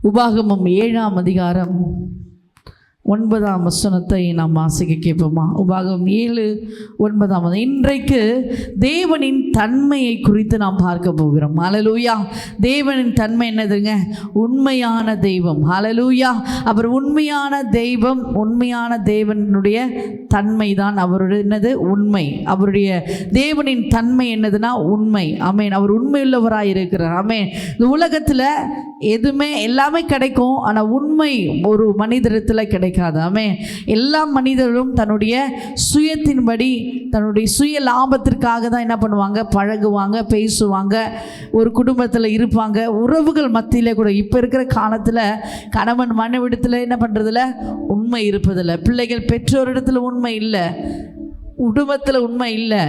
உபாகமம் 7ஆம் அதிகாரம் 9ஆம் வசனத்தை நாம் வாசிக்க கேட்போமா? உபாகமம் 7:9. இன்றைக்கு தேவனின் தன்மையை குறித்து நாம் பார்க்க போகிறோம். ஹல்லேலூயா. தேவனின் தன்மை என்னதுங்க? உண்மையான தெய்வம். ஹல்லேலூயா. அவர் உண்மையான தெய்வம். உண்மையான தேவனுடைய தன்மை தான் அவருடைய என்னது? உண்மை. அவருடைய தேவனின் தன்மை என்னதுன்னா உண்மை. ஆமென். அவர் உண்மையுள்ளவராக இருக்கிறார். ஆமென். இந்த உலகத்தில் எதுவுமே எல்லாமே கிடைக்கும், ஆனால் உண்மை ஒரு மனிதத்தில் கிடைக்காது. ஆமென். எல்லா மனிதர்களும் தன்னுடைய சுயத்தின்படி தன்னுடைய சுய லாபத்திற்காக தான் என்ன பண்ணுவாங்க? பழகுவாங்க, பேசுவாங்க, ஒரு குடும்பத்தில் இருப்பாங்க, உறவுகள் மத்தியிலே கூட. இப்போ இருக்கிற காலத்தில் கணவன் மனைவிடத்தில் என்ன பண்ணுறதில்ல? உண்மை இருப்பதில்லை. பிள்ளைகள் பெற்றோரிடத்தில் உண்மை இல்லை, குடும்பத்தில் உண்மை இல்லை,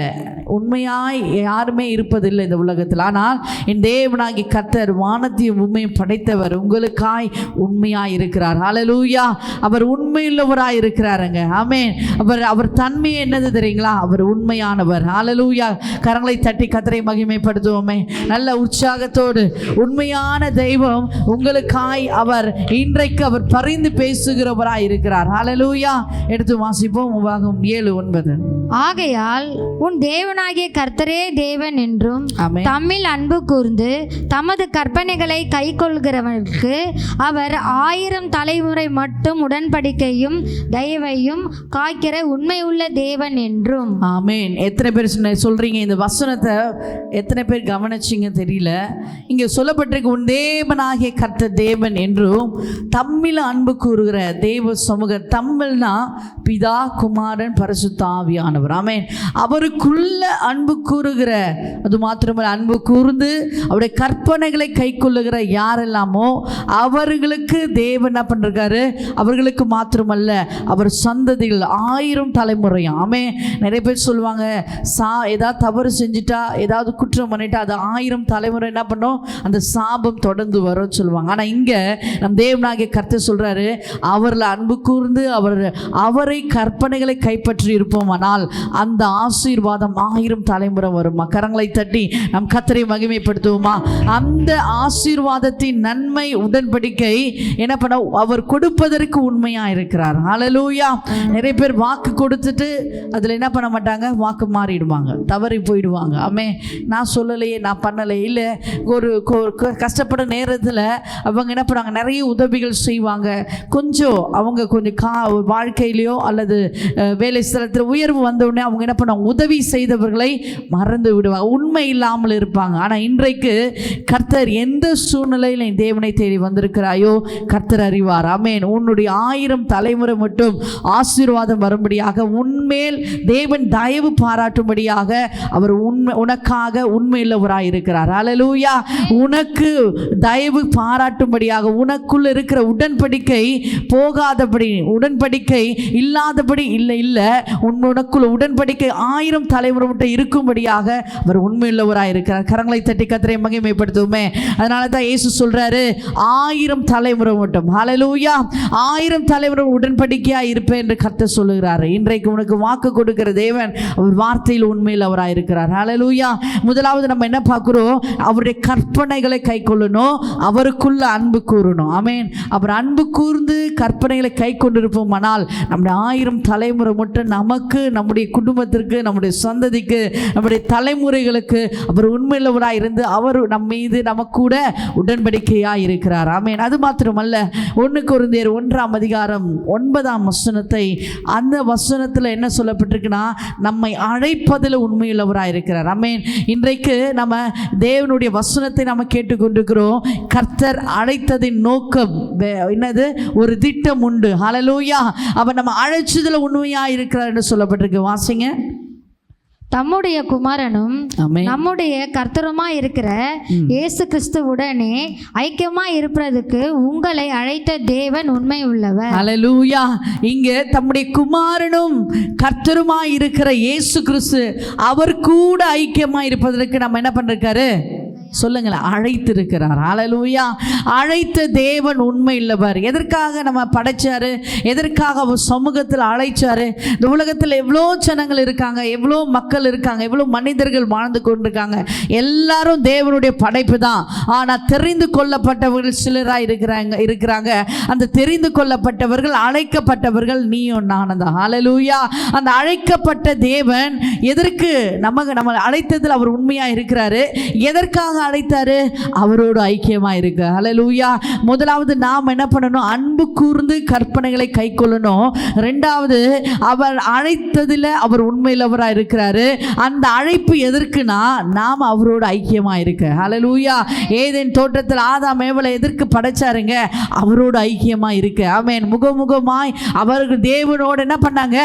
உண்மையாய் யாருமே இருப்பதில்லை இந்த உலகத்தில். ஆனால் என் தேவனாகி கர்த்தர் வானத்தையும் உண்மையும் படைத்தவர் உங்களுக்காய் உண்மையாய் இருக்கிறார். ஹல்லேலூயா. அவர் உண்மையுள்ளவராய் இருக்கிறாருங்க. ஆமென். அவர் தன்மை என்னது தெரியுங்களா? அவர் உண்மையானவர். ஹல்லேலூயா. கரங்களை தட்டி கர்த்தரை மகிமைப்படுத்துவோமே நல்ல உற்சாகத்தோடு. உண்மையான தெய்வம் உங்களுக்காய் அவர் இன்றைக்கு அவர் பரிந்து பேசுகிறவராய் இருக்கிறார். ஹல்லேலூயா. எடுத்து வாசிப்போம். உபாகமம் 7:9. ஆகையால் உன் தேவனாகிய கர்த்தரே தேவன் என்றும் தம்மில் அன்பு கூர்ந்து தமது கற்பனைகளை கைக்கொள்கிறவனுக்கு அவர் 1000 தலைமுறை மட்டும் உடன்படிக்கையும் தயவையும் காய்க்கிற உண்மையுள்ள தேவன் என்றும். ஆமென். எத்தனை பேர் சொல்றீங்க இந்த வசனத்தை? எத்தனை பேர் கவனிச்சிங்க தெரியல. இங்கே சொல்லப்பட்டிருக்கு உன் தேவனாகிய கர்த்தர் தேவன் என்றும் தம்மில் அன்பு கூறுகிற தேவ சமூக. தம்மில்னா பிதா, குமாரன், பரிசுத்த ஆவியானவர். ஆமென். அவருக்குள்ள அன்பு கூறுகிற, அது மாத்திரமல்ல அன்பு கூர்ந்து அவருடைய கற்பனைகளை கை கொள்ளுகிற யாரெல்லாமோ அவர்களுக்கு தேவன் என்ன பண்றாரு? அவர்களுக்கு மாத்திரமல்ல அவர் சந்ததிகள் 1000 தலைமுறையும். ஆமென். நிறைய பேர் சொல்லுவாங்க ஏதாவது தவறு செஞ்சுட்டா, ஏதாவது குற்றம் பண்ணிட்டா அது 1000 தலைமுறை என்ன பண்ணும்? அந்த சாபம் தொடர்ந்து வரும் சொல்லுவாங்க. ஆனால் இங்கே நம் தேவனாகிய கர்த்தர் சொல்றாரு, அவரில் அன்பு கூர்ந்து அவரை கற்பனைகளை கைப்பற்றி இருப்போம், ஆனால் அந்த ஆசீர்வாதம் 1000 தலைமுறை வருமா? கரங்களை தட்டி நம் கர்த்தரை மகிமைப்படுத்துவோமா? அந்த ஆசீர்வாதத்தின் நன்மை உடன்படிக்கை என்ன பண்ண அவர் கொடுப்பதற்கு உண்மையா இருக்கிறார். ஹல்லேலூயா. நிறைய பேர் வாக்கு கொடுத்துட்டு அதில் என்ன பண்ண மாட்டாங்க? வாக்கு மாறிடுவாங்க, தவறி போயிடுவாங்க. ஆமே, நான் சொல்லலையே, நான் பண்ணலை, இல்லை ஒரு கஷ்டப்பட நேரத்தில் அவங்க என்ன பண்ணுவாங்க? நிறைய உதவிகள் செய்வாங்க. அவங்க கொஞ்சம் வாழ்க்கையிலையோ அல்லது வேலை ஸ்தலத்தில் உயர்வு வந்தவுடனே அவங்க என்ன பண்ணுவாங்க? உதவி செய்தவர்களை மறந்து விடுவாங்க, உண்மை இல்லாமல் இருப்பாங்க. ஆனால் இன்றைக்கு கர்த்தர் எந்த சூழ்நிலையில் நீ தேவனை தேடி வந்திருக்கிறாயோ கர்த்தர் அறிவார். ஆமென். உன்னுடைய 1000 தலைமுறை மட்டும் ஆசீர்வாதம் வரும்படியாக, உன்மேல் தேவன் தயவு பாராட்டும்படியாக அவர் உனக்காக உண்மையுள்ளவராய் இருக்கிறார். ஹல்லேலூயா. உனக்கு தயவு பாராட்டும்படியாக, உனக்குள்ள இருக்கிற உடன்படிக்கை போகாதபடி, உடன்படிக்கை இல்லாதபடி, இல்லை உனக்குள்ள உடன்படிக்கை 1000 தலைமுறை மட்டும் இருக்கும்படியாக அவர் உண்மையுள்ளவராய் இருக்கிறார். கரங்களை தட்டி கர்த்தரை மகிமைப்படுத்துவோமே. அதனால தான் இயேசு சொல்றாரு 1000 தலைமுறை மட்டும். ஹல்லேலூயா. 1000 தலைமுறை உடன்படிக்கையா இருப்பேன் என்று கர்த்தர் சொல்லுகிறார். இன்றைக்கு உனக்கு வாக்கு கொடுக்கிற தேவன் அவர் வார்த்தையில் உண்மையுள்ளவராய் இருக்கிறார். ஹல்லேலூயா. முதலாவது நம்ம என்ன பார்க்கிறோம்? அவருடைய கற்பனைகளை கை கொள்ளணும், அவருக்குள்ள அன்பு கூறணும். ஆமென். அவர் அன்பு கூர்ந்து கற்பனைகளை கை கொண்டிருப்போம், ஆனால் நம்முடைய 1000 தலைமுறை மட்டும் நமக்கு, நம்முடைய குடும்பத்திற்கு, நம்முடைய சந்ததிக்கு, நம்முடைய தலைமுறைகளுக்கு அவர் உண்மையுள்ளவராக இருந்து அவர் நம் மீது நமக்கு கூட உடன்படிக்கையாக இருக்கிறார். ஆமென். அது மாத்திரமல்ல, 1 கொரிந்தியர் 1ஆம் அதிகாரம் 9ஆம் வசனத்தை, அந்த வசனத்தில் என்ன சொல்லப்பட்டிருக்குன்னா, நம்மை அழைப்பதில் உண்மையுள்ளவராக இருக்கிறார். ஆமென். இன்றைக்கு நம்ம தேவனுடைய வசனத்தை நம்ம கேட்டுக்கொண்டிருக்கிறோம். கர்த்தர் அழைத்ததின் நோக்கம் என்னது? ஒரு திட்டம் உண்டு. ஹல்லேலூயா. அவர் நம்ம அழைச்சதில் உண்மையாக இருக்கிறார் என்று சொல்லப்பட்டிருக்கு. வாசிங்க. தம்முடைய குமாரனும் நம்முடைய கர்த்தருமா இருக்கிற இயேசு கிறிஸ்துவுடனே ஐக்கியமா இருப்பதற்கு உங்களை அழைத்த தேவன் உண்மை உள்ளவர். ஹல்லேலூயா. இங்கே தம்முடைய குமாரனும் கர்த்தருமா இருக்கிற இயேசு கிறிஸ்து அவர் கூட ஐக்கியமா இருப்பதற்கு நம்ம என்ன பண்ணிருக்காரு? சொல்லுங்களேன், அழைத்திருக்கிறார். ஹல்லேலூயா. அழைத்த தேவன் உண்மை இல்லவர். எதற்காக நம்ம படைச்சாரு, எதற்காக அவர் சமூகத்தில் அழைச்சாரு? இந்த உலகத்தில் எவ்வளோ ஜனங்கள் இருக்காங்க, எவ்வளோ மக்கள் இருக்காங்க, எவ்வளோ மனிதர்கள் வாழ்ந்து கொண்டிருக்காங்க. எல்லாரும் தேவனுடைய படைப்பு தான். ஆனால் தெரிந்து கொள்ளப்பட்டவர்கள் சிலராக இருக்கிறாங்க. அந்த தெரிந்து கொள்ளப்பட்டவர்கள், அழைக்கப்பட்டவர்கள் நீயும் நானும் தான். ஹல்லேலூயா. அந்த அழைக்கப்பட்ட தேவன் எதற்கு நம்ம அழைத்ததில் அவர் உண்மையாக இருக்கிறாரு. எதற்காக அழைத்தாரு? அவரோடு ஐக்கியமா இருக்கு. ஹல்லேலூயா. முதலாவது நாம் என்ன பண்ணணும்? அன்பு கூர்ந்து கற்பனைகளை கை கொள்ளணும். ரெண்டாவது, அவர் அழைத்ததில் அவர் உண்மையிலவராக இருக்கிறாரு. அந்த அழைப்பு எதற்குனா நாம் அவரோடு ஐக்கியமா இருக்க. ஹல்லேலூயா. ஏதேன் தோட்டத்தில் ஆதாம் ஏவாளை எதற்கு படைச்சாருங்க? அவரோடு ஐக்கியமா இருக்க. ஆமென். முகமுகமாய் அவர்கள் தேவனோடு என்ன பண்ணாங்க?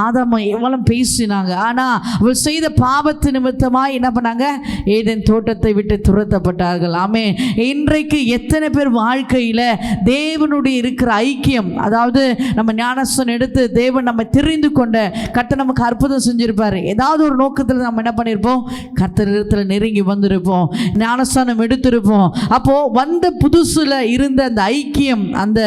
ஆதாம் ஏவாளும் பேசினாங்க. ஆனா அவர் செய்த பாவத்து நிமித்தமாய் என்ன பண்ணாங்க? ஏதேன் தோட்டத்தை விட்டு துரத்தப்பட்டார்கள். ஆமென். இன்றைக்கு எத்தனை பேர் வாழ்க்கையில தேவனுடைய இருக்கிற ஐக்கியம், அதாவது நம்ம ஞானஸ்தானம் எடுத்து தேவன் நம்ம தெரிந்து கொண்ட கர்த்தர் நமக்கு அற்புதம் செஞ்சிருப்பாரு. ஏதாவது ஒரு நோக்கத்தில் நம்ம என்ன பண்ணியிருப்போம்? கர்த்தரிடத்தில் நெருங்கி வந்திருப்போம், ஞானஸ்தானம் எடுத்திருப்போம். அப்போ வந்த புதுசுல இருந்த அந்த ஐக்கியம், அந்த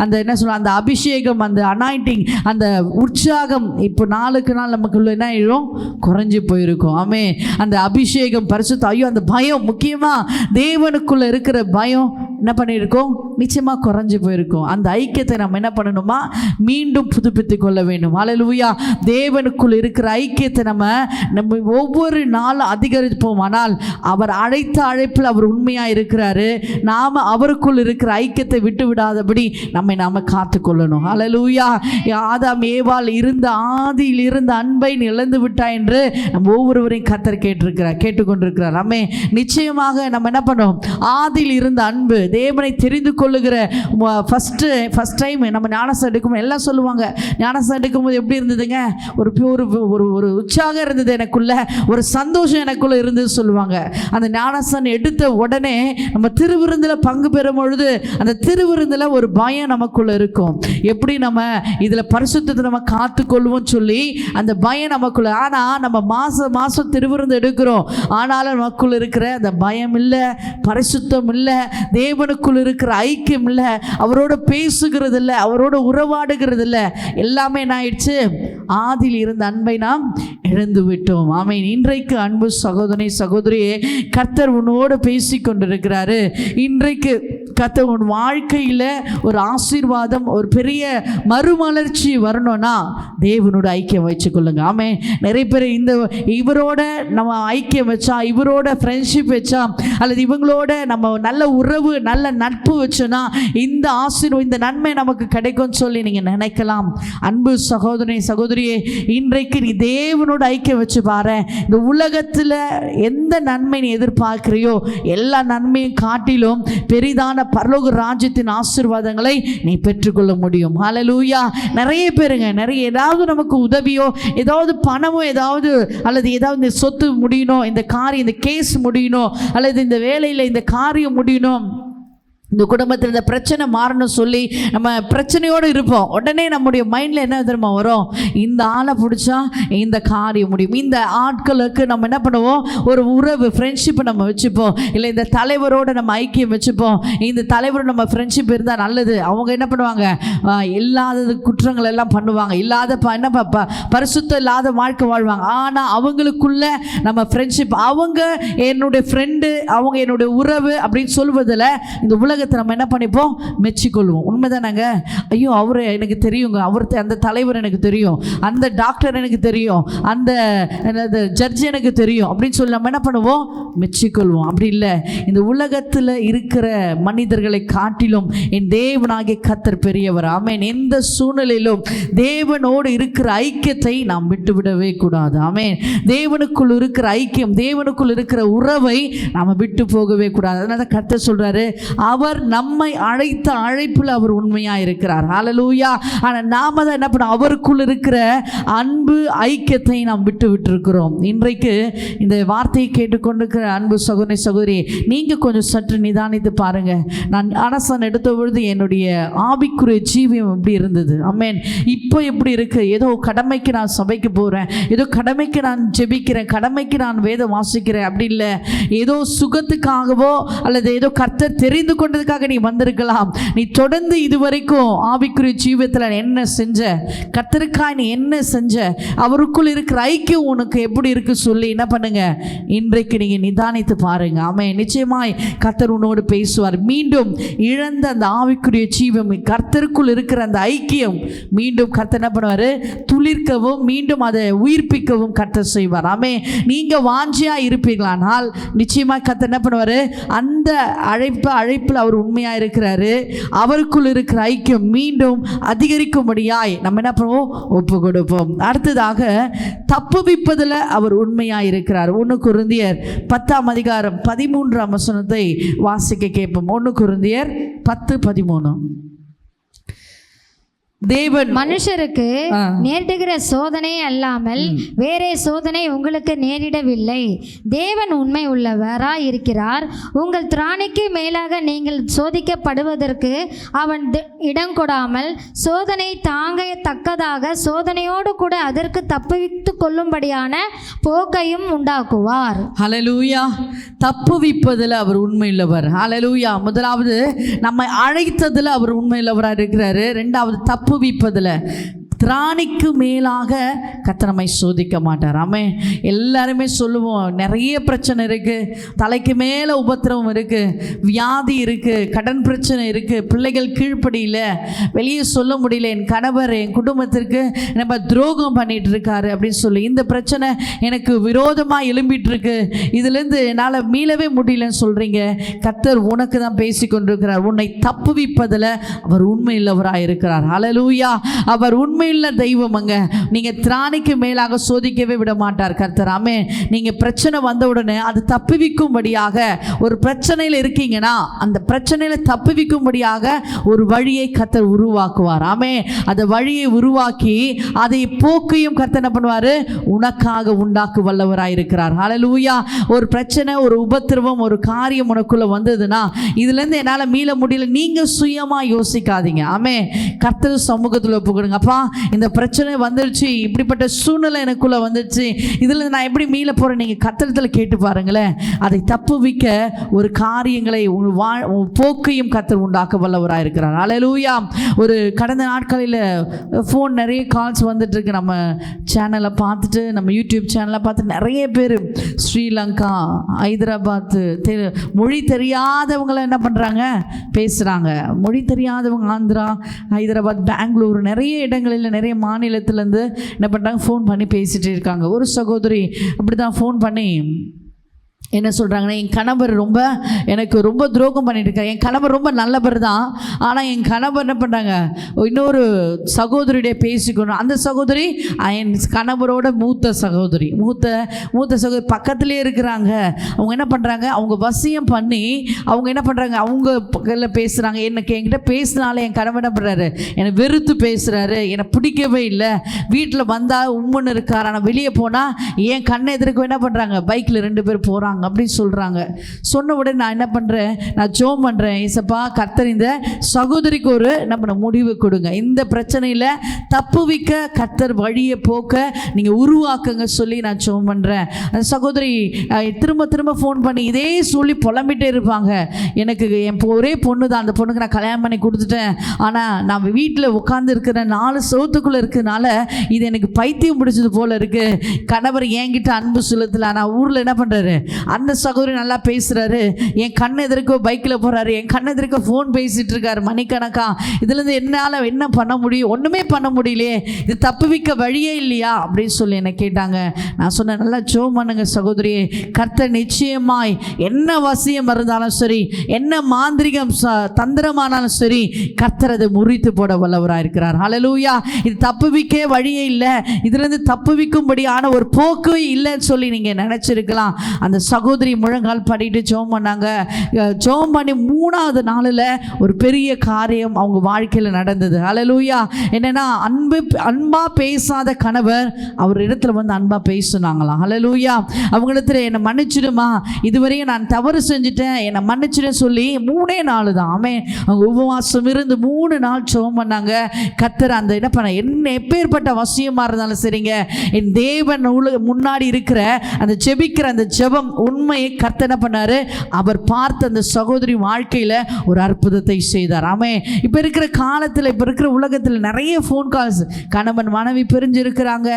அந்த என்ன சொல்ல, அந்த அபிஷேகம், அந்த அனாயிண்டிங், அந்த உற்சாகம் இப்போ நாளுக்கு நாள் நமக்குள்ள என்ன ஆயிடும்? குறைஞ்சி போயிருக்கும். ஆமென். அந்த அபிஷேகம், பரிசுத்த ஐயோ, அந்த பயம், முக்கியமா தேவனுக்குள்ள இருக்கிற பயம் என்ன பண்ணியிருக்கோம்? நிச்சயமா குறைஞ்சி போயிருக்கும். அந்த ஐக்கியத்தை நம்ம என்ன பண்ணணுமா? மீண்டும் புதுப்பித்து கொள்ள வேண்டும். ஹல்லேலூயா. தேவனுக்குள் இருக்கிற ஐக்கியத்தை நம்ம ஒவ்வொரு நாளும் அதிகரிப்போம். ஆனால் அவர் அழைத்த அழைப்பில் அவர் உண்மையா இருக்கிறாரு. நாம அவருக்குள் இருக்கிற ஐக்கியத்தை விட்டு விடாதபடி நாம காத்து கொள்ளணும். ஹல்லேலூயா. ஆதாம் ஏவாள் இருந்த ஆதியில் இருந்த அன்பை இழந்து விட்டா என்று நம்ம ஒவ்வொருவரையும் கர்த்தர் கேட்டுக்கொண்டிருக்கிறார். ஆமே. நிச்சயமாக நம்ம என்ன பண்ணோம்? ஆதியில் இருந்த அன்பு, தேவனை தெரிந்து கொள்ளுகிற ஃபர்ஸ்ட் டைம் நம்ம ஞானஸ்தானம் எடுக்கும் எல்லாம் சொல்லுவாங்க, ஞானஸ்தானம் எடுக்கும்போது எப்படி இருந்ததுங்க? ஒரு உற்சாகம் இருந்தது எனக்குள்ள, ஒரு சந்தோஷம் எனக்குள்ள இருந்தது சொல்லுவாங்க. அந்த ஞானஸ்தானம் எடுத்த உடனே நம்ம திருவிருந்தில் பங்கு பெறும் பொழுது அந்த திருவிருந்தில் ஒரு பயம் நமக்குள்ள இருக்கும். எப்படி நம்ம இதில் பரிசுத்தத்தை நம்ம காத்துக்கொள்வோம் சொல்லி அந்த பயம் நமக்குள்ள. ஆனால் நம்ம மாதம் திருவிருந்து எடுக்கிறோம், ஆனாலும் நமக்குள்ள இருக்கிற அந்த பயம் இல்லை, பரிசுத்தம் இல்லை, தேவனுக்குள் இருக்கிற ஐக்கியம் இல்லை, அவரோட பேசுகிறது இல்லை, அவரோட உறவாடுகிறது இல்லை. எல்லாமே என்ன ஆயிடுச்சு? ஆதியில் இருந்த அன்பை நாம் இழந்து விட்டோம். ஆமென். இன்றைக்கு அன்பு சகோதரி சகோதரியே, கர்த்தர் உன்னோடு பேசி கொண்டிருக்கிறாரு. இன்றைக்கு கர்த்தர் உன் வாழ்க்கையில் ஒரு ஆசீர்வாதம், ஒரு பெரிய மறுமலர்ச்சி வரணும்னா தேவனோட ஐக்கியம் வச்சுக்கொள்ளுங்க. ஆமென். நிறைய பேர் இவரோட நம்ம ஐக்கியம் வச்சா, இவரோட ஃப்ரெண்ட்ஷிப் வச்சா, அல்லது இவங்களோட நம்ம நல்ல உறவு, நல்ல நட்பு வச்சோன்னா இந்த ஆசீர்வாதம், இந்த நன்மை நமக்கு கிடைக்கும்னு சொல்லி நீங்கள் நினைக்கலாம். அன்பு சகோதரி சகோதரியே, இன்றைக்கு நீ தேவனோட ஐக்கியம் வச்சு பாரு. இந்த உலகத்தில் எந்த நன்மை நீ எதிர்பார்க்கிறியோ எல்லா நன்மையும் காட்டிலும் பெரிதான பரலோக ராஜ்யத்தின் ஆசீர்வாதங்களை நீ பெற்றுக்கொள்ள முடியும். ஹல்லேலூயா. நிறைய பேருங்க, ஏதாவது நமக்கு உதவியோ, ஏதாவது பணமோ, ஏதாவது அல்லது ஏதாவது இந்த சொத்து முடியணும், இந்த காரியம், இந்த கேஸ் முடியணும், அல்லது இந்த வேலையில் இந்த காரியம் முடியணும், இந்த குடும்பத்தில் இந்த பிரச்சனை மாறணும் சொல்லி நம்ம பிரச்சனையோடு இருப்போம். உடனே நம்முடைய மைண்டில் என்ன தெரியுமா வரும்? இந்த ஆளை பிடிச்சா இந்த காரியம் முடியும். இந்த ஆட்களுக்கு நம்ம என்ன பண்ணுவோம்? ஒரு உறவு, ஃப்ரெண்ட்ஷிப்பை நம்ம வச்சுப்போம். இல்லை இந்த தலைவரோடு நம்ம ஐக்கியம் வச்சுப்போம். இந்த தலைவரோட நம்ம ஃப்ரெண்ட்ஷிப் இருந்தால் நல்லது. அவங்க என்ன பண்ணுவாங்க? இல்லாதது குற்றங்கள் எல்லாம் பண்ணுவாங்க, இல்லாத என்ன பரிசுத்தம் இல்லாத வாழ்க்கை வாழ்வாங்க. ஆனால் அவங்களுக்குள்ள நம்ம ஃப்ரெண்ட்ஷிப், அவங்க என்னுடைய ஃப்ரெண்டு, அவங்க என்னுடைய உறவு அப்படின்னு சொல்வதில் இந்த உலக நம்ம என்ன பண்ணிப்போம்? மெச்சிக்கொள்வோம். உண்மைதானாங்க? ஐயோ, அவரு எனக்கு தெரியுங்க, அந்த தலைவர் எனக்கு தெரியும், அந்த டாக்டர் எனக்கு தெரியும், அந்த ஜட்ஜ் எனக்கு தெரியும் அப்படின்னு சொல்லி நம்ம என்ன பண்ணுவோம்? மெச்சிக்கொள்வோம். அப்படி இல்லை. இந்த உலகத்தில் இருக்கிற மனிதர்களை காட்டிலும் என் தேவனாகிய கர்த்தர் பெரியவர். ஆமென். எந்த சூழ்நிலையிலும் தேவனோடு இருக்கிற ஐக்கியத்தை நாம் விட்டுவிடவே கூடாது. ஆமென். தேவனுக்குள் இருக்கிற ஐக்கியம், தேவனுக்குள் இருக்கிற உறவை நாம் விட்டு போகவே கூடாது. அதனால கர்த்தர் சொல்றாரு, அவர் அவர் நம்மை அழைத்த அழைப்பில் அவர் உண்மையாக இருக்கிறார். ஹல்லேலூயா. ஆனால் நாம தான் என்ன பண்ணோம், அவருக்குள் இருக்கிற அன்பு ஐக்கியத்தை நாம் விட்டுருக்கிறோம். இன்றைக்கு இந்த வார்த்தையை கேட்டுக்கொண்டிருக்கிற அன்பு சகோதரி சகோதரி, நீங்கள் கொஞ்சம் சற்று நிதானித்து பாருங்கள். நான் அரசன் எடுத்த பொழுது என்னுடைய ஆவிக்குரிய ஜீவியம் எப்படி இருந்தது, ஆமென். இப்போ எப்படி இருக்குது? ஏதோ கடமைக்கு நான் சபைக்கு போகிறேன், ஏதோ கடமைக்கு நான் ஜெபிக்கிறேன், கடமைக்கு நான் வேதம் வாசிக்கிறேன், அப்படி இல்லை. ஏதோ சுகத்துக்காகவோ அல்லது ஏதோ கர்த்தர் தெரிந்து கொண்டதுக்காக நீ வந்திருக்கலாம். நீ தொடர்ந்து இதுவரைக்கும் ஆவிக்குரிய ஜீவியத்தில் என்ன செஞ்ச, கர்த்தருக்காக நீ என்ன செஞ்ச, அவருக்குள் இருக்கிற ஐக்கியம் உனக்கு எப்படி இருக்கு சொல்லி என்ன பண்ணுங்க, இன்றைக்கு நீங்க நிதானித்து பாருங்க. ஆமென். நிச்சயமாய் கர்த்தர் உன்னோடு பேசுவார். மீண்டும் இழந்த அந்த ஆவிக்குரிய ஜீவம், கர்த்தருக்குள் இருக்கிற அந்த ஐக்கியம் மீண்டும் கர்த்தர் என்ன பண்ணுவார், துளிர்க்கவும் மீண்டும் அதை உயிர்ப்பிக்கவும் கர்த்தர் செய்வார். ஆமென். நீங்க வாஞ்சியா இருப்பீங்களானால் நிச்சயமாக கர்த்தர் என்ன பண்ணுவார், அந்த அழைப்பில் அவர் உண்மையா இருக்கிறாரு. அவருக்குள் இருக்கிற ஐக்கியம் மீண்டும் அதிகரிக்கும்படியாய் நம்ம என்ன பண்ணுவோம், ஒப்பு கொடுப்போம். அடுத்ததாக தப்புவிப்பதில் அவர் உண்மையாக இருக்கிறார். 1 கொரிந்தியர் 10:13 வாசிக்க கேட்போம். 1 கொரிந்தியர் 10:13. தேவன் மனுஷருக்கு நேரிடுகிற சோதனை அல்லாமல் வேறே சோதனை உங்களுக்கு நேரிடவில்லை. தேவன் உண்மை உள்ளவராய் இருக்கிறார். உங்கள் திராணிக்கு மேலாக நீங்கள் சோதிக்கப்படுவதற்கு அவன் இடம் கொடாமல் சோதனை தாங்க தக்கதாக சோதனையோடு கூட அதற்கு தப்புவித்து கொள்ளும்படியான போக்கையும் உண்டாக்குவார். ஹல்லேலூயா. தப்புவிப்பதில் அவர் உண்மையுள்ளவர். ஹல்லேலூயா. முதலாவது நம்மை அழைத்ததில் அவர் உண்மையுள்ளவராக இருக்கிறாரு. ரெண்டாவது தப்புவிப்பதில், திராணிக்கு மேலாக கர்த்தர் நம்மை சோதிக்க மாட்டார். ஆமென். எல்லாருமே சொல்லுவோம், நிறைய பிரச்சனை இருக்குது, தலைக்கு மேலே உபத்திரவம் இருக்குது, வியாதி இருக்குது, கடன் பிரச்சனை இருக்குது, பிள்ளைகள் கீழ்ப்படியில் வெளியே சொல்ல முடியல, என் கணவர் என் குடும்பத்திற்கு நம்ம துரோகம் பண்ணிட்டு இருக்காரு அப்படின்னு சொல்லி இந்த பிரச்சனை எனக்கு விரோதமாக எழும்பிட்டு இருக்கு, இதுலேருந்து என்னால் மீளவே முடியலன்னு சொல்கிறீங்க. கர்த்தர் உனக்கு தான் பேசி கொண்டிருக்கிறார். உன்னை தப்புவிப்பதில் அவர் உண்மை இல்லவராக இருக்கிறார். ஹல்லேலூயா. அவர் உண்மை உண்மையுள்ள தெய்வம். அங்க நீங்க திராணிக்கு மேலாக சோதிக்கவே விட மாட்டார் கர்த்தர். ஆமென். நீங்க பிரச்சனை வந்த உடனே அது தப்புவிக்கும்படியாக, ஒரு பிரச்சனையில் இருக்கீங்கன்னா அந்த பிரச்சனையில தப்புவிக்கும்படியாக ஒரு வழியை கர்த்தர் உருவாக்குவார். ஆமென். அந்த வழியை உருவாக்கி அதை போக்கையும் கர்த்தர் என்ன பண்ணுவாரு, உனக்காக உண்டாக்கு வல்லவராயிருக்கிறார். ஹல்லேலூயா. ஒரு பிரச்சனை, ஒரு உபத்திரவம், ஒரு காரியம் உனக்குள்ள வந்ததுன்னா இதுல இருந்து என்னால மீள முடியல, நீங்க சுயமா யோசிக்காதீங்க. ஆமென். கர்த்தர் சமூகத்தில் ஒப்புக்கொடுங்க. அப்பா, இந்த பிரச்சனை வந்துருச்சு, இப்படிப்பட்ட சூழ்நிலை எனக்குள்ள வந்துருச்சு, இதுல நான் எப்படி மீள போறேன், நீங்க கர்த்தரிடத்துல கேட்டு பாருங்களேன். அதை தப்புவிக்க ஒரு காரியங்களை போக்கையும் கர்த்தர் உண்டாக்க வல்லவராக இருக்கிறார். ஹல்லேலூயா. ஒரு கடந்த நாட்களில் ஃபோன் நிறைய கால்ஸ் வந்துட்டு இருக்கு. நம்ம சேனலை பார்த்துட்டு, நம்ம யூடியூப் சேனலை பார்த்துட்டு நிறைய பேர் ஸ்ரீலங்கா, ஹைதராபாத், மொழி தெரியாதவங்களை என்ன பண்ணுறாங்க, பேசுகிறாங்க. மொழி தெரியாதவங்க ஆந்திரா, ஹைதராபாத், பெங்களூர், நிறைய இடங்களில் நிறைய மாநிலத்திலேருந்து என்ன பண்ணுறாங்க, ஃபோன் பண்ணி பேசிகிட்டு இருக்காங்க. ஒரு சகோதரி அப்படி தான் ஃபோன் பண்ணி என்ன சொல்கிறாங்கன்னா, என் கணவர் எனக்கு ரொம்ப துரோகம் பண்ணிட்டு இருக்காரு. என் கணவர் ரொம்ப நல்லவர் தான், ஆனால் என் கணவர் என்ன பண்ணுறாங்க, இன்னொரு சகோதரியுடைய பேசிக்கணும். அந்த சகோதரி என் கணவரோட மூத்த சகோதரி பக்கத்துலேயே இருக்கிறாங்க. அவங்க என்ன பண்ணுறாங்க, அவங்க வசியம் பண்ணி அவங்க என்ன பண்ணுறாங்க, அவங்க பக்கத்தில் பேசுகிறாங்க. என்கிட்ட பேசினாலே என் கணவர் என்ன பண்ணுறாரு, என்னை வெறுத்து பேசுகிறாரு, என்னை பிடிக்கவே இல்லை, வீட்டில் வந்தால் உம்முன்னு இருக்கார், ஆனால் வெளியே போனால் என் கண்ணை எதிர்க்க என்ன பண்ணுறாங்க, பைக்கில் 2 பேர் போகிறாங்க அப்படி சொல்கிறாங்க. சொன்ன உடனே நான் என்ன பண்ணுறேன், நான் ஜெபம் பண்ணுறேன், ஏசப்பா கர்த்தர் இந்த சகோதரிக்கு ஒரு நம்ம முடிவு கொடுங்க, இந்த பிரச்சனையில் தப்புவிக்க கர்த்தர் வழியை போக்க நீங்கள் உருவாக்குங்க சொல்லி நான் ஜெபம் பண்ணுறேன். அந்த சகோதரி திரும்ப திரும்ப ஃபோன் பண்ணி இதே சொல்லி புலம்பிட்டே இருப்பாங்க. எனக்கு என் ஒரே பொண்ணு தான், அந்த பொண்ணுக்கு நான் கல்யாணம் பண்ணி கொடுத்துட்டேன், ஆனால் நான் வீட்டில் உட்காந்து இருக்கிற 4 சவுத்துக்குள்ளே இருக்கிறதுனால இது எனக்கு பைத்தியம் பிடிச்சது போல் இருக்குது. கணவர் என்கிட்ட அன்பு செலுத்தல, ஆனால் ஊரில் என்ன பண்ணுறாரு, அந்த சகோதரி நல்லா பேசுகிறாரு, என் கண் எதிர்க்க பைக்கில் போகிறாரு, என் கண் எதிர்க்க ஃபோன் பேசிகிட்டு இருக்காரு மணிக்கணக்கா, இதுலேருந்து என்னால் என்ன பண்ண முடியும், ஒன்றுமே பண்ண முடியலையே, இது தப்புவிக்க வழியே இல்லையா அப்படின்னு சொல்லி என்னை கேட்டாங்க. நான் சொன்னேன், நல்லா ஜெபம் பண்ணுங்க சகோதரியே, கர்த்தர் நிச்சயமாய் என்ன வசியம் இருந்தாலும் சரி, என்ன மாந்திரிகம் தந்திரமானாலும் சரி, கர்த்தர் அதை முறித்து போட வல்லவராக இருக்கிறார். ஹல்லேலூயா. இது தப்புவிக்க வழியே இல்லை, இதுலேருந்து தப்புவிக்கும்படியான ஒரு போக்கு இல்லைன்னு சொல்லி நீங்கள் நினச்சிருக்கலாம். அந்த சகோதரி முழங்கால் படிட்டு ஜெபம் பண்ணாங்க. ஜெபம் பண்ணி 3வது நாளில் ஒரு பெரிய காரியம் அவங்க வாழ்க்கையில் நடந்தது. ஹல்லேலூயா. என்னன்னா அன்பா பேசாத கணவர் அவர் இடத்துல வந்து அன்பா பேசுனாங்களாம். ஹல்லேலூயா. அவங்களிடத்துல என்னை மன்னிச்சிடுமா, இதுவரையும் நான் தவறு செஞ்சுட்டேன், என்னை மன்னிச்சிடுன்னு சொல்லி 3 நாள் தான். ஆமென். அவங்க உபவாசம் இருந்து 3 நாள் ஜெபம் பண்ணாங்க. கர்த்தர் அந்த என்ன பண்ண, என்ன எப்பேற்பட்ட வசியமாக இருந்தாலும் சரிங்க, என் தேவன் முன்னாடி இருக்கிற அந்த ஜெபிக்கிற அந்த ஜெபம் உண்மையை கர்த்தர் என்ன பண்ணாரு, அவர் பார்த்த அந்த சகோதரி வாழ்க்கையில் ஒரு அற்புதத்தை செய்தார். ஆமென். இப்போ இருக்கிற காலத்தில், இப்போ இருக்கிற உலகத்தில் நிறைய ஃபோன் கால்ஸ், கணவன் மனைவி பிரிஞ்சு இருக்கிறாங்க,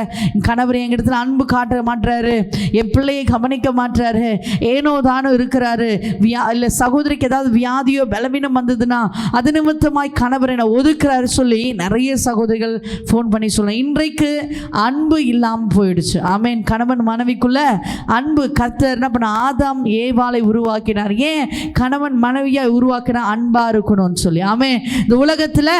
கணவர் எங்கிட்ட அன்பு காட்ட மாட்டாரு, என் பிள்ளையை கவனிக்க மாட்டாரு, ஏனோ தானோ இருக்கிறாரு, இல்லை சகோதரிக்கு ஏதாவது வியாதியோ பலவீனம் வந்ததுன்னா அது நிமித்தமாய் கணவர் என்னை ஒதுக்குறாரு சொல்லி நிறைய சகோதரிகள் ஃபோன் பண்ணி சொல்லலாம். இன்றைக்கு அன்பு இல்லாமல் போயிடுச்சு. ஆமென். கணவன் மனைவிக்குள்ள அன்பு, கர்த்தர் என்ன பண்ண, ஆதாம் ஏவாளை உருவாக்கினார். ஏன் கணவன் மனைவியா உருவாக்கினா அன்பா இருக்கணும்னு சொல்லி. ஆமென். இந்த உலகத்தில்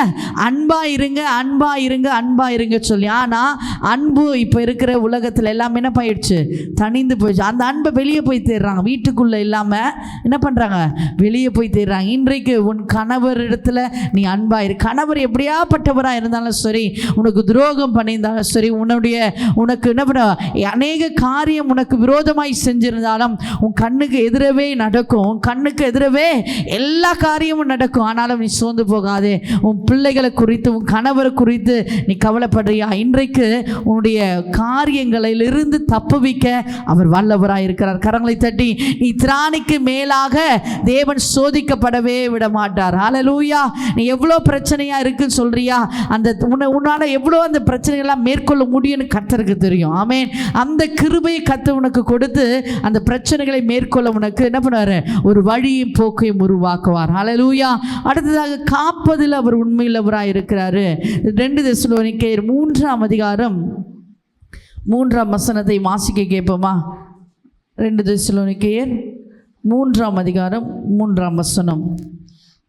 அன்பா இருங்க, அன்பா இருங்க, அன்பா இருங்க சொல்லி. ஆனால் அன்பு இப்போ இருக்கிற உலகத்தில் எல்லாமே என்ன போயிடுச்சு, தனிந்து போயிடுச்சு. அந்த அன்பை வெளியே போய் தேடுறாங்க, வீட்டுக்குள்ளே இல்லாமல் என்ன பண்ணுறாங்க, வெளியே போய் தேடுறாங்க. இன்றைக்கு உன் கணவர் இடத்துல நீ அன்பா இரு. கணவர் எப்படியாப்பட்டவராக இருந்தாலும் சரி, உனக்கு துரோகம் பண்ணியிருந்தாலும் சரி, உனக்கு என்ன பண்ண அநேக காரியம் உனக்கு விரோதமாய் செஞ்சிருந்தாலும் உன் கண்ணுக்கு எதிரவே நடக்கும், உன் கண்ணுக்கு எதிரவே எல்லா காரியமும் நடக்கும். ஆனாலும் நீ சோர்ந்து போகாதே. உன் பிள்ளைகளை குறித்து, உன் கணவரை குறித்து நீ கவலைப்படுறியா? இன்றைக்கு உன்னுடைய காரியங்களிலிருந்து தப்புவிக்க அவர் வல்லவராய் இருக்கிறார். கரங்களை தட்டி, நீ திராணிக்கு மேலாக தேவன் சோதிக்கப்படவே விட மாட்டார். ஹல்லேலூயா. நீ எவ்வளோ பிரச்சனையா இருக்குன்னு சொல்றியா, அந்த உன்னால எவ்வளோ அந்த பிரச்சனைகள்லாம் மேற்கொள்ள முடியும்னு கர்த்தருக்கு தெரியும். ஆமென். அந்த கிருபையை கர்த்தர் உனக்கு கொடுத்து அந்த பிரச்சனைகளை மேற்கொள்ள உனக்கு என்ன பண்ணுவார், ஒரு வழியும் போக்கையும் உருவாக்குவார். ஹல்லேலூயா. அடுத்ததாக காப்பதில் அவர் உண்மையுள்ளவராக இருக்கிறாரு. 2 தெசலோனிக்கேயர் 3ஆம் அதிகாரம் 3ஆம் வசனத்தை வாசிக்க கேட்போமா? 2 தெசலோனிக்கேயர் 3ஆம் அதிகாரம் 3ஆம் வசனம்.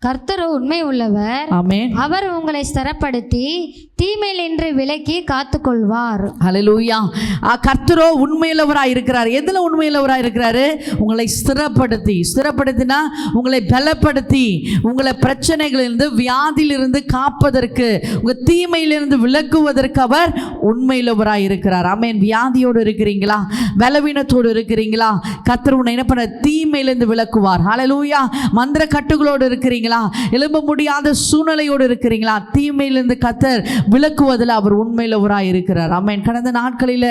கர்த்தரோ உண்மை உள்ளவர், ஆமென். அவர் உங்களை ஸ்திரப்படுத்தி தீமையில் நின்று விலக்கி காத்துக்கொள்வார். ஹல்லேலூயா. கர்த்தரோ உண்மையுள்ளவராய் இருக்கிறார். எதில் உண்மையுள்ளவராய் இருக்கிறாரு? உங்களை ஸ்திரப்படுத்தினா உங்களை பலப்படுத்தி, உங்களை பிரச்சனைகளிலிருந்து வியாதியிலிருந்து காப்பதற்கு, உங்கள் தீமையிலிருந்து விலக்குவதற்கு அவர் உண்மையுள்ளவராய் இருக்கிறார். ஆமென். வியாதியோடு இருக்கிறீங்களா, பலவீனத்தோடு இருக்கிறீங்களா, கர்த்தர் உன்னை என்ன பண்ண, தீமையிலிருந்து விலக்குவார். ஹல்லேலூயா. மந்திர கட்டுகளோடு இருக்கிறீங்களா, எழும்ப முடியாத சூழ்நிலையோடு இருக்கிறீங்களா, தீமையிலிருந்து கர்த்தர் விலக்குவதில் அவர் உண்மையுள்ளவராய் இருக்கிறார். ஆமென். கடந்த நாட்களில்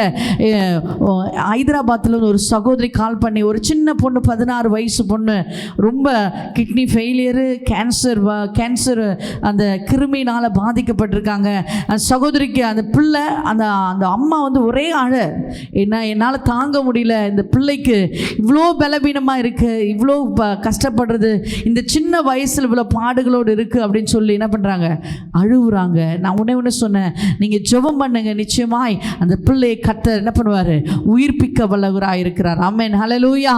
ஹைதராபாத்தில் ஒரு சகோதரி கால் பண்ணி, ஒரு சின்ன பொண்ணு, 16 வயசு பொண்ணு, ரொம்ப கிட்னி ஃபெயிலியரு, கேன்சர் அந்த கிருமினால் பாதிக்கப்பட்டிருக்காங்க. அந்த சகோதரிக்கு அந்த பிள்ளை, அந்த அம்மா வந்து ஒரே என்னால் தாங்க முடியல, இந்த பிள்ளைக்கு இவ்வளோ பலவீனமாக இருக்குது, இவ்வளோ கஷ்டப்படுறது, இந்த சின்ன வயசில் இவ்வளோ பாடுகளோடு இருக்குது அப்படின்னு சொல்லி என்ன பண்ணுறாங்க, அழுகுறாங்க. நான் உடனே சொன்னேன், நீங்கள் ஜெபம் பண்ணுங்க, நிச்சயமாய் அந்த பிள்ளையை கர்த்தர் என்ன பண்ணுவார், உயிர்ப்பிக்க வல்லவராக இருக்கிறார். ஆமென். ஹல்லேலூயா.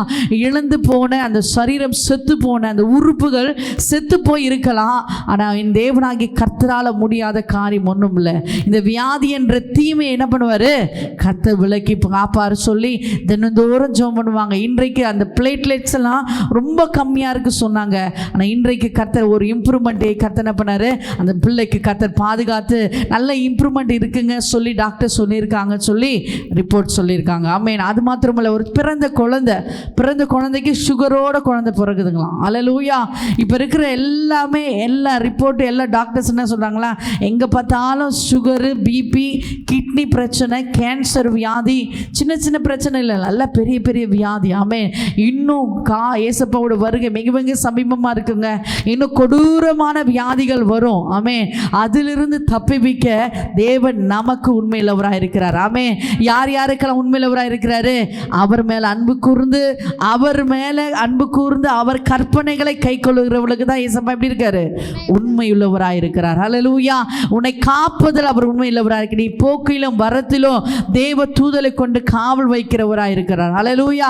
இழந்து போன அந்த சரீரம், செத்து போன அந்த உறுப்புகள் செத்து போய் இருக்கலாம், ஆனால் என் தேவனாகி கர்த்தரால் முடியாத காரியம் ஒன்றும் இல்லை. இந்த வியாதி என்ற தீமையை என்ன பண்ணுவார், கர்த்தர் விலக்கி காப்பார் சொல்லி தினந்தோறும் ஜெபம் பண்ணுவாங்க. இன்றைக்கு அந்த பிளேட்லெட்ஸ் எல்லாம் ரொம்ப கம்மியாக இருக்கு சொன்னாங்க. ஆனால் இன்றைக்கு கர்த்தர் ஒரு இம்ப்ரூவ்மெண்ட்டை கர்த்தர் என்ன பண்ணார், அந்த பிள்ளைக்கு கர்த்தர் பாதுகாத்து நல்ல இம்ப்ரூவ்மெண்ட் இருக்குங்க சொல்லி டாக்டர் சொல்லியிருக்காங்க சொல்லி ரிப்போர்ட் சொல்லியிருக்காங்க. ஆமென். அது மாத்திரமல்ல, ஒரு பிறந்த குழந்தைக்கு சுகரோட குழந்தை பிறகுதுங்களாம். ஹல்லேலூயா. இப்போ இருக்கிற எல்லா ரிப்போர்ட்டு, எல்லா டாக்டர்ஸ் என்ன சொல்கிறாங்களா, எங்கே பார்த்தாலும் சுகரு, பிபி, கிட்னி பிரச்சனை, கேன்சர் வியாதி, சின்ன பிரச்சனை இல்லை, நல்ல பெரிய வியாதி. ஆமென். இன்னும் ஏசப்பாவோட வருகை மிக மிக சமீபமாக இருக்குங்க. இன்னும் கொடூரமான வியாதிகள் வரும். ஆமென். அதிலிருந்து தப்பிவிக்க தேவன் நமக்கு உண்மையுள்ளவராக இருக்கிறார். ஆமென். யாருக்கெல்லாம் உண்மையுள்ளவராக இருக்கிறாரு, அவர் மேலே அன்பு கூர்ந்து அவர் கற்பனைகளை கை கொள்ளுகிறவர்களுக்கு தான் ஏசப்பா எப்படி இருக்காரு, உண்மையுள்ளவராக இருக்கிறார். ஹல்லேலூயா. உன்னை காப்பதில் அவர் உண்மையுள்ளவராக இருக்கிறார். நீ போக்கிலும் வரத்திலும் தேவ தூதலை கொண்டு காவல் வைக்கிறவராக இருக்கிறார். ஹல்லேலூயா.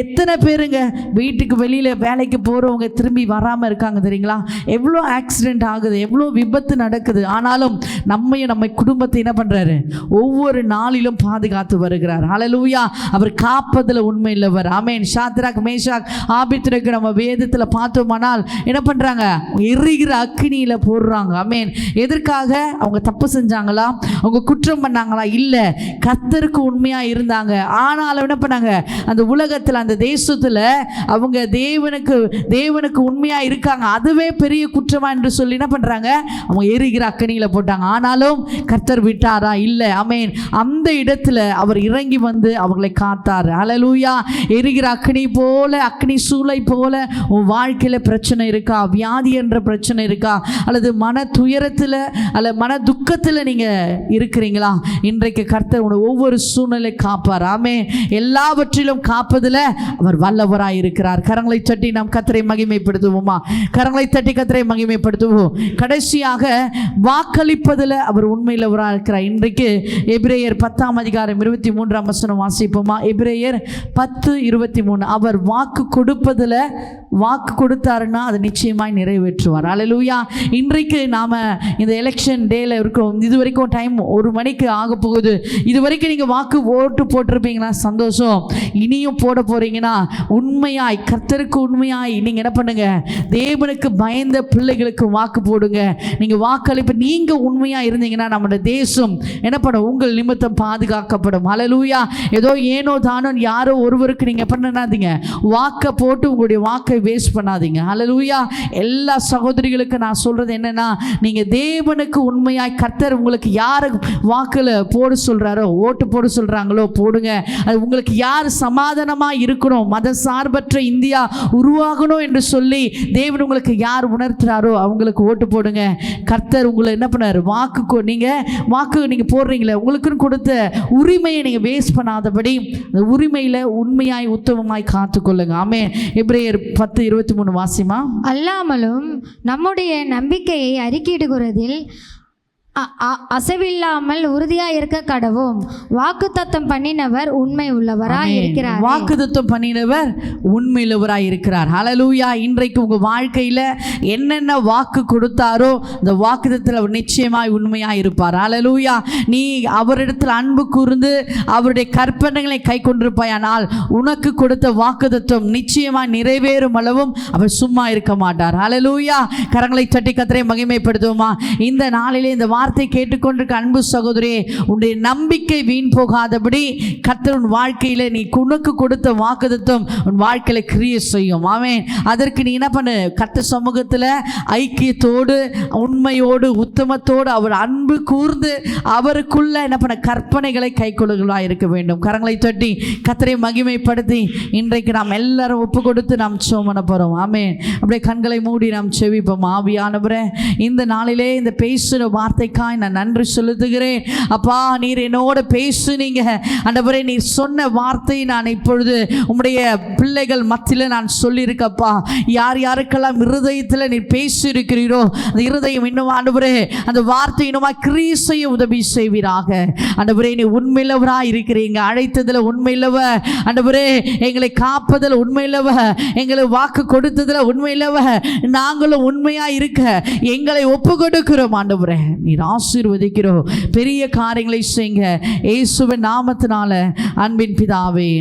எத்தனை பேருங்க வீட்டுக்கு வெளியில் வேலைக்கு போகிறவங்க திரும்பி வராமல் இருக்காங்க தெரியுமா? தெரியுங்களா? எவ்வளோ ஆக்சிடென்ட் ஆகுது, எவ்வளோ விபத்து நடக்குது. ஆனாலும் நம்ம குடும்பத்தை என்ன பண்ணுறாரு? ஒவ்வொரு நாளிலும் பாதுகாத்து வருகிறார். ஹல்லேலூயா. அவர் காப்பதில் உண்மை இல்லவர். ஆமென். சாத்ராக் மேஷாக் ஆபேத்நேகோ நம்ம வேதத்தில் பார்த்தோமானால் என்ன பண்ணுறாங்க? எரிகிற அக்கினியில் போடுறாங்க. ஆமென். எதற்காக? அவங்க தப்பு செஞ்சாங்களா? அவங்க குற்றம் பண்ணாங்களா? இல்லை, கர்த்தருக்கு உண்மையாக இருந்தாங்க. ஆனாலும் என்ன பண்ணாங்க? அந்த உலகத்தில், அந்த தேசத்தில் அவங்க தேவனுக்கு உண்மையாக இருக்காங்க. அதுவே பெரிய குற்றமா என்று சொல்லி என்ன பண்ணுறாங்க? அவங்க எரிகிற அக்கினியில் போட்டாங்க. ஆனாலும் கர்த்தர் விட்டாரா? இல்லை. ஆமென். அந்த இடத்துல அவர் இறங்கி வந்து அவர்களை காத்தார். ஹல்லேலூயா. எரிகிற அக்கினி போல, அக்கினி சூளை போல உன் வாழ்க்கையில் பிரச்சனை இருக்கா? வியாதி என்ற பிரச்சனை இருக்கா? அல்லது மன துயரத்தில் அல்ல மன துக்கத்தில் நீங்கள் இருக்கிறீங்களா? இன்றைக்கு கர்த்தர் உங்களை ஒவ்வொரு சூழ்நிலை காப்பார். ஆமென். எல்லாவற்றிலும் காப்பதில் அவர் வல்லவராய் இருக்கிறார். கரங்களை தட்டி நாம் கர்த்தரை மகிமைப்படுத்துவோமா? கரங்களை தட்டி கர்த்தரை மகிமைப்படுத்துவோம். கடைசியாக வாக்களிப்பதில் அவர் உண்மையிலவராக இருக்கிறார். இன்றைக்கு எபிரேயர் 10ஆம் அதிகாரம் 23ஆம் வசனம் வாசிப்போமா? எபிரேயர் 10:23. அவர் வாக்கு கொடுப்பதில், வாக்கு கொடுத்தாருன்னா அது நிச்சயமாய் நிறைவேற்றுவார். ஹல்லேலூயா. இன்றைக்கு நாம் இந்த எலெக்ஷன் டேல இருக்கோம். இது வரைக்கும் டைம் 1 மணிக்கு ஆக போகுது. இது வரைக்கும் நீங்கள் ஓட்டு போட்டிருப்பீங்களா? சந்தோஷம். இனியும் போட போறீங்கன்னா உண்மையாய், கர்த்தருக்கு உண்மையாய் நீங்கள் என்ன பண்ணுங்க? தேவனுக்கு பயந்த பிள்ளைகளுக்கு வாக்கு போடுங்க. நீங்கள் வாக்களிப்பு நீங்கள் உண்மையாக இருந்தீங்கன்னா நம்முடைய தேசம் என்ன பண்ணும்? உங்கள் நிமித்தம் பாதுகாக்கப்படும். ஹல்லேலூயா. ஏதோ ஏனோ தானோ யாரோ ஒருவருக்கு நீங்கள் பண்ணாதீங்க. வாக்கை போட்டு உங்களுடைய வாக்கை வேஸ்ட் பண்ணாதீங்க. ஹல்லேலூயா. எல்லா சகோதரிகளுக்கு நான் சொல்றது என்னன்னா, நீங்கள் தேவனுக்கு உண்மையாய், கர்த்தர் உங்களுக்கு யார் வாக்கில் போட சொல்கிறாரோ, ஓட்டு போட சொல்கிறாங்களோ போடுங்க. அது உங்களுக்கு யார் சமாதானமாக இருக்கணும், மத சார்பற்ற இந்தியா உருவாகணும் என்று சொல்லி தேவன் உங்களுக்கு யார் உணர்த்துறாரோ அவங்களுக்கு ஓட்டு போடுங்க. கர்த்தர் உங்களை என்ன பண்ணார்? வாக்கு நீங்கள் போடுறீங்களே, உங்களுக்குன்னு கொடுத்த உரிமையை நீங்கள் வேஸ்ட் பண்ணாதபடி அந்த உரிமையில் உண்மையாய் உத்தமமாய் காத்துக்கொள்ளுங்க. ஆமென். எபிரேயர் 10:23 வாசிமா? அல்லாமலும் நம்முடைய நம்பிக்கையை அறிக்கையிடுகிறதில் அசைவில்லாமல் உறுதியாக இருக்க கடவும். வாக்குத்தத்தம் பண்ணினவர் உண்மை உள்ளவராய் இருக்கிறார். வாக்குத்தத்தம் பண்ணினவர் உண்மையுள்ளவராய் இருக்கிறார். ஹல்லேலூயா. இன்றைக்கு உங்கள் வாழ்க்கையில் என்னென்ன வாக்கு கொடுத்தாரோ இந்த வாக்குத்தத்தில் அவர் நிச்சயமாய் உண்மையாக இருப்பார். ஹல்லேலூயா. நீ அவரிடத்தில் அன்பு கூர்ந்து அவருடைய கற்பனைகளை கை கொண்டிருப்பாயானால் உனக்கு கொடுத்த வாக்குத்தத்தம் நிச்சயமாய் நிறைவேறும் அளவும் அவர் சும்மா இருக்க மாட்டார். ஹல்லேலூயா. கரங்களை தட்டி கர்த்தரை மகிமைப்படுத்துவோமா? இந்த நாளிலே இந்த வார்த்தை கேட்டுக்கொண்டிருக்க அன்பு சகோதரியே, உன்னுடைய நம்பிக்கை வீண் போகாதபடி கர்த்தர் உன் வாழ்க்கையில் நீ உனக்கு கொடுத்த வாக்குத்தத்தம் உன் வாழ்க்கையில கிரியை செய்யும். ஆமென். அதற்கு நீ என்ன பண்ணு? கர்த்தர் சமூகத்தில் ஐக்கியத்தோடு, உண்மையோடு, உத்தமத்தோடு, அவர் அன்பு கூர்ந்து அவருக்குள்ள என்ன பண்ண கற்பனைகளை கைக்கொள்ளுகளா இருக்க வேண்டும். கரங்களை தட்டி கர்த்தரை மகிமைப்படுத்தி இன்றைக்கு நாம் எல்லாரும் ஒப்பு கொடுத்து நாம் ஜெபம் பண்ண போறோம். ஆமென். அப்படியே கண்களை மூடி நாம் செவிப்போம். ஆவியானவரே, இந்த நாளிலே இந்த பேசுகிற வார்த்தைக்காய் நான் நன்றி செலுத்துகிறேன். அப்பா, நீர் என்னோட பேசுனீங்க ஆண்டவரே. நீர் சொன்ன வார்த்தை நான் இப்பொழுது உம்முடைய பிள்ளைகள் மத்தியில் நான் சொல்லியிருக்கப்பா. யார் யாருக்கெல்லாம் இருதயத்தில் நீர் பேசியிருக்கிறீரோ அந்த இருதயம் இன்னும் ஆண்டவரே அந்த வார்த்தை இன்னுமா கிரியை செய்ய உதவி செய்வீராக. ஆண்டவரே, நீ உண்மையில்லவராக இருக்கிறீங்க. அழைத்ததில் உண்மையில்லவர் ஆண்டவரே, எங்களை காப்பதில் உண்மையில்லவர், எங்களை வாக்கு கொடுத்ததில் உண்மையில்லவர், நாங்களும் உண்மையாக இருக்க எங்களை ஒப்பு கொடுக்கிறோம். ஆண்டவரே, நீர் ஆசீர்வதிக்கிறோம். பெரிய காரியங்களை செய்யுங்க இயேசுவின் நாமத்தினால. அன்பின் பிதாவே.